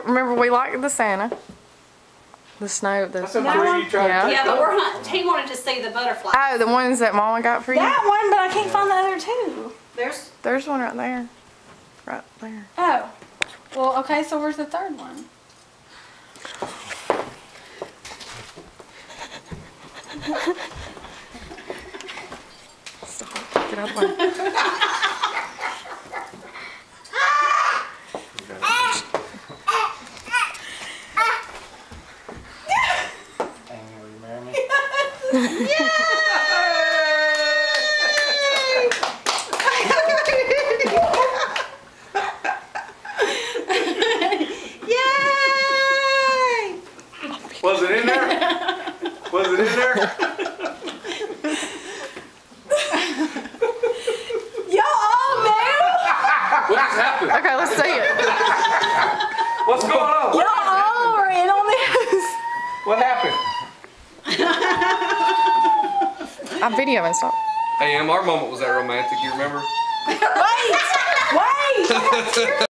remember we liked the Santa. The snow. That's a tree you tried to Yeah, but we're not. He wanted to see the butterfly. Oh, the ones that Mama got for you? That one, but I can't find the other two. There's one right there. Right there. Oh. Well, okay, so where's the third one? Stop. Get out of the way. Was it in there? Was it in there? Y'all all knew? What just happened? Okay, let's see it. What's going on? Y'all all were in on this. What happened? I'm videoing stuff. Hey, our moment was that romantic, you remember? Wait! Wait!